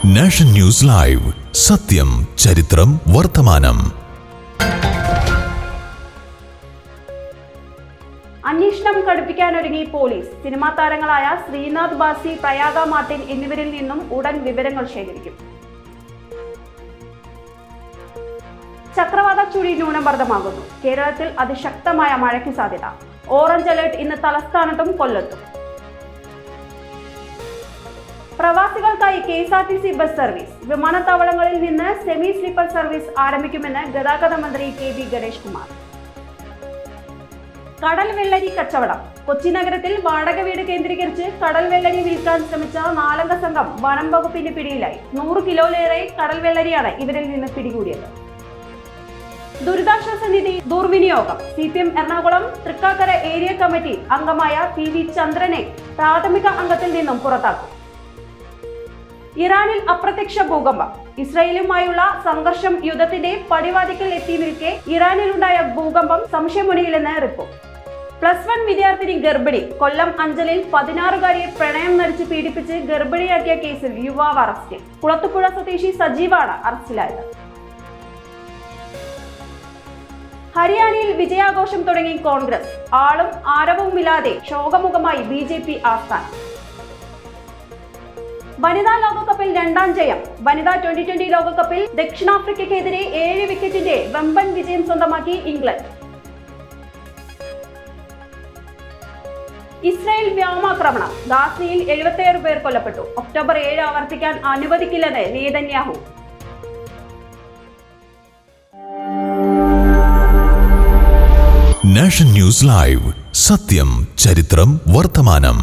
Nation news live, സത്യം, ചരിത്രം, വർത്തമാനം. അന്വേഷണം കടുപ്പിക്കാനൊരുങ്ങി പോലീസ്. സിനിമാ താരങ്ങളായ ശ്രീനാഥ് ബാസി, പ്രയാഗ മാർട്ടിൻ എന്നിവരിൽ നിന്നും ഉടൻ വിവരങ്ങൾ ശേഖരിക്കും. ചക്രവാത ചുഴി ന്യൂനമർദ്ദമാകുന്നു. കേരളത്തിൽ അതിശക്തമായ മഴയ്ക്ക് സാധ്യത. ഓറഞ്ച് അലേർട്ട് ഇന്ന് തലസ്ഥാനത്തും കൊല്ലത്തും. പ്രവാസികൾക്കായി KSRTC ബസ് സർവീസ്. വിമാനത്താവളങ്ങളിൽ നിന്ന് സെമി സ്ലീപ്പർ സർവീസ് ആരംഭിക്കുമെന്ന് ഗതാഗത മന്ത്രി KB ഗണേഷ് കുമാർ. കടൽ വെള്ളരി കച്ചവടം. കൊച്ചി നഗരത്തിൽ വാടക വീട് കേന്ദ്രീകരിച്ച് കടൽ വെള്ളരി വിൽക്കാൻ ശ്രമിച്ച 4 അംഗ സംഘം വനം വകുപ്പിന്റെ പിടിയിലായി. 100 കിലോയിലേറെ കടൽ വെള്ളരിയാണ് ഇവരിൽ നിന്ന് പിടികൂടിയത്. ദുരിതാശ്വാസ നിധി ദുർവിനിയോഗം. CPM Ernakulam Thrikkakara area committee അംഗമായ PV ചന്ദ്രനെ പ്രാഥമിക അംഗത്തിൽ നിന്നും പുറത്താക്കും. ഇറാനിൽ അപ്രത്യക്ഷ ഭൂകമ്പം. ഇസ്രായേലുമായുള്ള സംഘർഷം യുദ്ധത്തിന്റെ പടിവാതിക്കൽ എത്തി നിൽക്കെ ഇറാനിലുണ്ടായ ഭൂകമ്പം സംശയമുണിയിലെന്ന് റിപ്പോർട്ട്. +1 വിദ്യാർത്ഥിനി ഗർഭിണി. കൊല്ലം അഞ്ചലിൽ 16-കാരിയെ പ്രണയം നടിച്ച് പീഡിപ്പിച്ച് ഗർഭിണിയാക്കിയ കേസിൽ യുവാവ് അറസ്റ്റിൽ. കുളത്തുപുഴ സ്വദേശി സജീവാണ് അറസ്റ്റിലായത്. ഹരിയാനയിൽ വിജയാഘോഷം തുടങ്ങി കോൺഗ്രസ്. ആളും ആരവവുമില്ലാതെ ശോകമുഖമായി BJP ആസ്ഥാനം. വനിതാ ലോകകപ്പിൽ 2ാം ജയം. വനിതാ T20 ലോകകപ്പിൽ ദക്ഷിണാഫ്രിക്കയ്ക്കെതിരെ 7 വിക്കറ്റിന്റെ വമ്പൻ വിജയം സ്വന്തമാക്കി ഇംഗ്ലണ്ട്. ഇസ്രായേൽ വ്യോമാക്രമണം. ഗാസയിൽ 77 പേർ കൊല്ലപ്പെട്ടു. ഒക്ടോബർ 7 ആവർത്തിക്കാൻ അനുവദിക്കില്ലെന്ന് നെതന്യാഹു. നാഷൻ ന്യൂസ് ലൈവ്, സത്യം, ചരിത്രം, വർത്തമാനം.